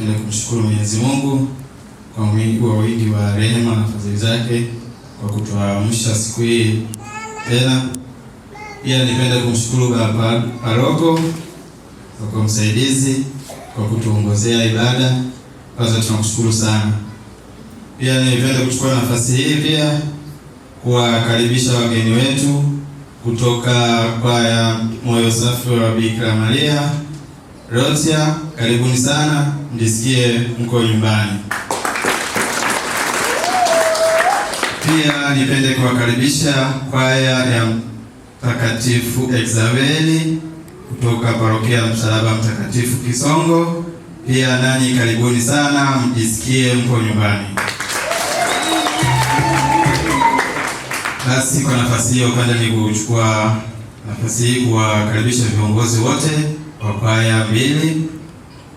Napenda kumshukuru Mwenyezi Mungu kwa wingi wa rehema na fadhili zake kwa kutuamsha siku hii tena. Pia nipenda kumshukuru baba paroko kwa msaidizi kwa kutuongozea ibada. Kwanza tunakushukuru sana. Pia nipenda kuchukua nafasi hii pia kuwakaribisha wageni wetu kutoka kwaya Moyo Safi wa Bikira Maria Rhotia. Karibuni sana, mjisikie mko nyumbani. Pia nipende kuwakaribisha kwaya ya Mtakatifu Exaveli kutoka parokia Msalaba Mtakatifu Kisongo. Pia nanyi karibuni sana, mjisikie mko nyumbani. Basi kwa nafasi hiyo kwanza ni kuchukua nafasi hii kuwakaribisha viongozi wote wa kwaya mbili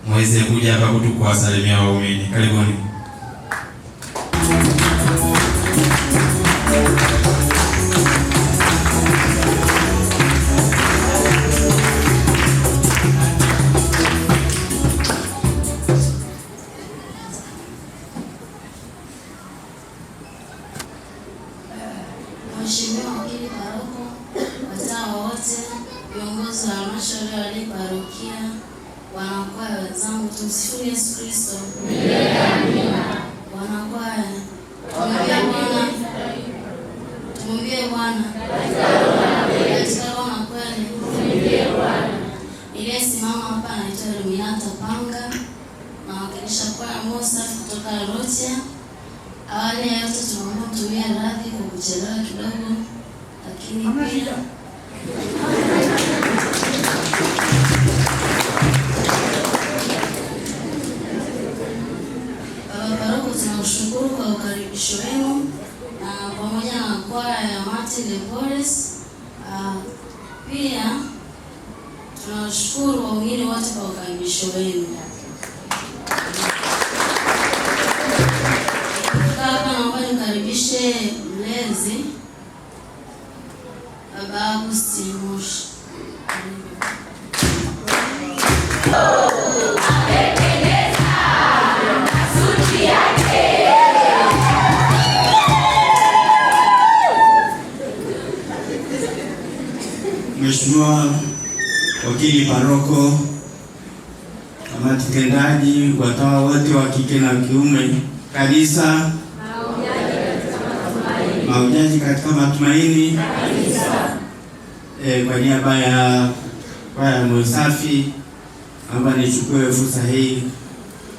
mweze kuja hapa kuwasalimia waumini. Karibuni. Mheshimiwa Wakili Paroko, watawa wote, viongozi wa halmashauri ya parokia, wanakwaya wenzangu, tumsifu Yesu Kristo. Wanakwaya, tumwimbie Bwana katika roho na kweli. Niliyesimama hapa naitwa Luminata Panga, nawakilisha kwaya Moyo Safi kutoka Rhotia. Awali ya yote tunaomba tumie radhi kwa kuchelewa kidogo, lakini pia Baba Paroko, tunashukuru kwa ukaribisho wenu na pamoja na kwaya ya Martin de Porres. Pia tunashukuru waumini wote kwa ukaribisho wenu. Nikaribishe mlezi Baba Agustino Moshi. Mheshimiwa Wakili Paroko, kamati tendaji, watawa wote wa kike na kiume, kanisa, mahujaji katika matumaini, kwa niaba ya kwaya Moyo Safi, naomba nichukue fursa hii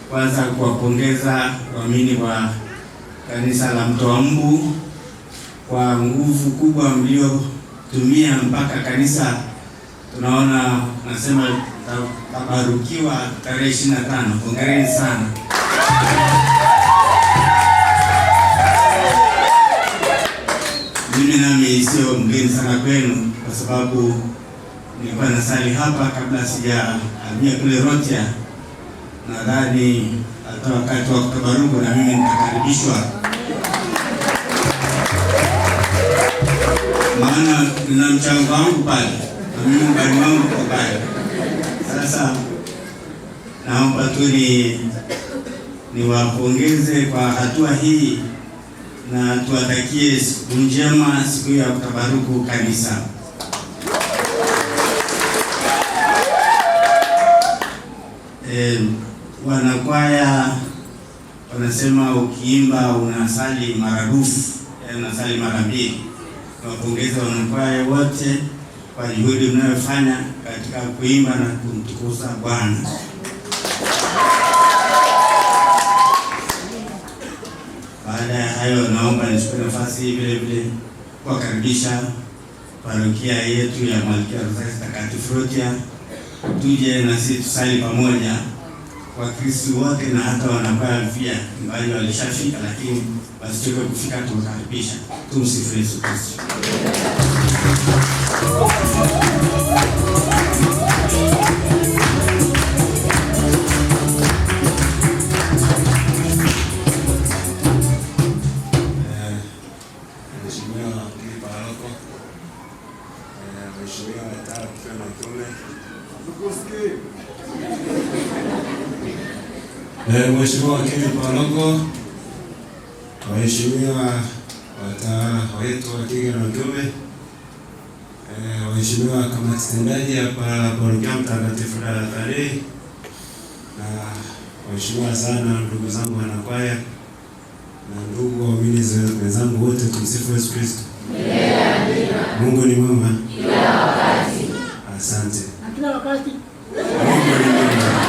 kwanza kuwapongeza waamini wa kanisa la Mtoa Mbu kwa nguvu kubwa mliotumia mpaka kanisa tunaona nasema tabarukiwa tarehe 25. Hongereni sana. Mimi nami sio mgeni sana kwenu kwa sababu nilikuwa nasali hapa kabla sijahamia kule Rhotia. Nadhani hata wakati wa kutabaruku na mimi nitakaribishwa, maana nina mchango wangu pale na mimi mbali wangu kwa pale. Sasa naomba tu niwapongeze kwa hatua hii na tuwatakie siku njema, siku ya kutabaruku kanisa. Wanakwaya wanasema ukiimba unasali maradufu, unasali mara mbili. Nawapongeza wanakwaya wote kwa juhudi mnayofanya katika kuimba na kumtukuza Bwana. Baada ya hayo, naomba nichukue nafasi hii vile vile kuwakaribisha parokia yetu ya Malkia Rosario Takatifu Rhotia, tuje na sisi tusali pamoja, Wakristo wote na hata wanakwaya pia mbali walishafika, lakini wasichoke kufika, tuwakaribisha. Tumsifu Yesu Kristo. Mheshimiwa watawa na mtume Mheshimiwa Wakili Paroko, waheshimiwa watawala wetu wa kike na kiume, waheshimiwa kamati tendaji hapa Parokia Mtakatifu Dalatari, na waheshimiwa sana ndugu zangu wanakwaya na ndugu waumini wenzangu wote, tumsifu Yesu Kristo. Mungu ni mwema kila wakati. Asante. Kila wakati. Mungu ni mwema.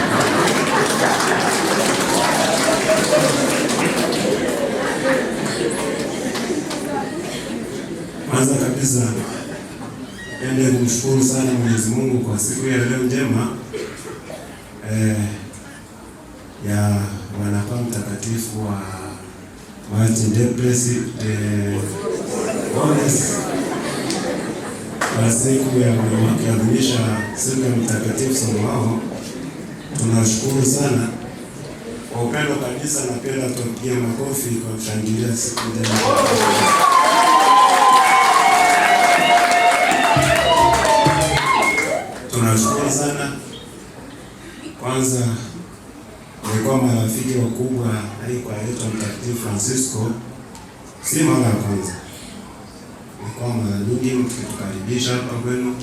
Kwanza kabisa napenda kumshukuru sana Mwenyezi Mungu kwa siku ya leo njema ya wanakwaya mtakatifu wa Martin de Plessis kwa siku ya kuadhimisha siku ya mtakatifu Samuel. Tunashukuru sana kwa upendo kabisa, napenda tupigie makofi kwa kushangilia siku njema. Tunashukuru sana. Kwanza nilikuwa marafiki wakubwa kwa yetu Mtakatifu Francisco, si mara ya kwanza. Nilikuwa mara nyingi mkitukaribisha hapa kwenu,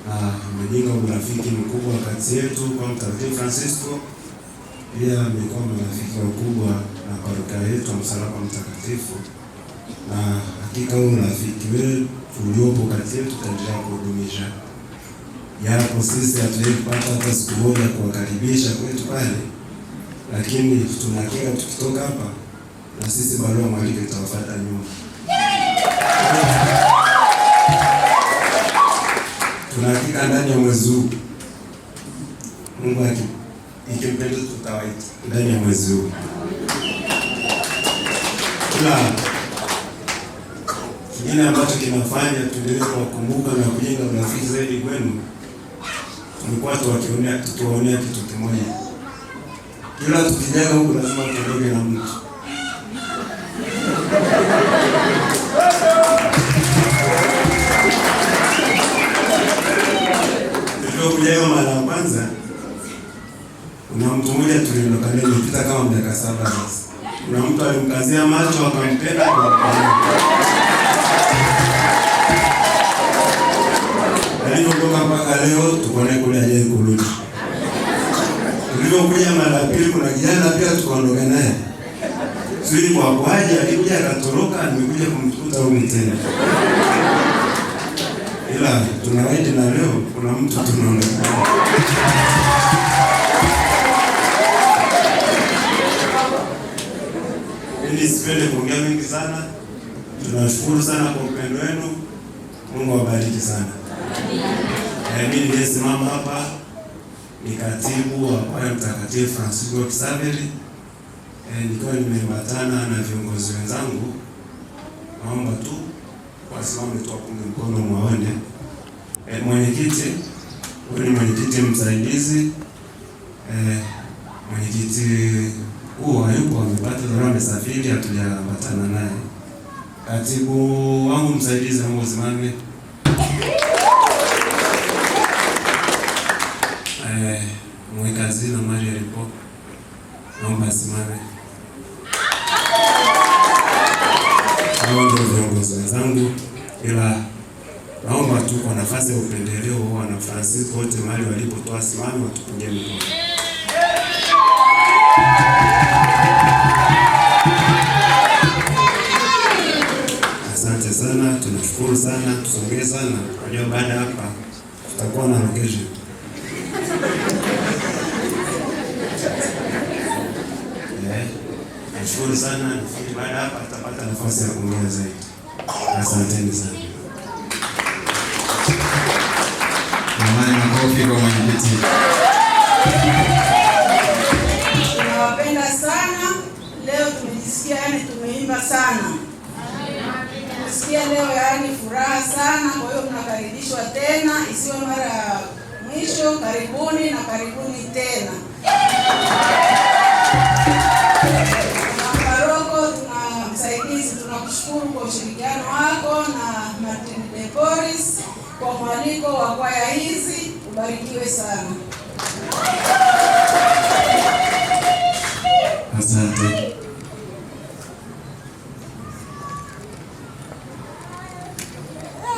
na mmejenga urafiki mkubwa kati yetu kwa Mtakatifu Francisco. Pia nilikuwa marafiki wakubwa na parokia yetu ya Msalaba Mtakatifu, na hakika urafiki wetu uliopo kati yetu tutaendelea kudumisha. Yapo sisi hatuwezi kupata hata siku moja kuwakaribisha kwetu pale, lakini tunahakika tukitoka hapa na sisi barua mwaliko itawafuata nyuma. Tunahakika ndani ya mwezi huu, Mungu ikimpenda, tutawaita ndani ya mwezi huu. Kingine ambacho kinafanya tuendelee kuwakumbuka na kujenga urafiki zaidi kwenu, tulikuwa tuwaonea kitu kimoja. Kila tukijaga huku lazima tuondoke na mtu. Tulikuja mara ya kwanza, kuna mtu mmoja tuliondoka naye mpita kama miaka 7 sasa. Kuna mtu alimkazia macho akampenda kwa kutoka mpaka leo tuko naye kule aje kurudi. Tulipokuja mara ya pili, kuna kijana pia tukaondoka naye. Sisi kwa kwaje alikuja akatoroka, nimekuja kumkuta huko tena. Ila tunawaidi na leo kuna mtu tunaondoka. Mimi sipende kuongea mingi sana. Tunashukuru sana kwa upendo wenu. Mungu awabariki sana. Mimi niliyesimama hapa ni katibu wa kwaya Mtakatifu Francisco Kisaveri. Nikiwa nimeambatana na viongozi wenzangu, naomba tu wasimame tu wapunge mkono muone. Mwenyekiti, huyu ni mwenyekiti msaidizi. Mwenyekiti huo hayupo, amepata dharura, amesafiri, hatujaambatana naye. Katibu wangu msaidizi, naomba usimame. Mweka hazina Maria Ripo, naomba asimame. Hao ndio viongozi wenzangu, ila naomba tu kwa nafasi ya upendeleo wana Francisco wote mahali walipotoa simame watupungie mkono. Asante sana, tunashukuru sana, tusongee sana. Kwa baada hapa tutakuwa na location. Nashukuru sana, nafikiri baada hapa tutapata nafasi ya kuongea zaidi. Asanteni sana. Jamani, makofi kwa mwenyekiti. Tunawapenda sana. Leo tumejisikia tumeimba sana. Tumesikia leo furaha sana, kwa hiyo tunakaribishwa tena, isiwe mara ya mwisho. Karibuni na karibuni tena. Tunakushukuru kwa ushirikiano wako na Martin de Plessis kwa mwaliko wa kwaya hizi. Ubarikiwe sana. Asante.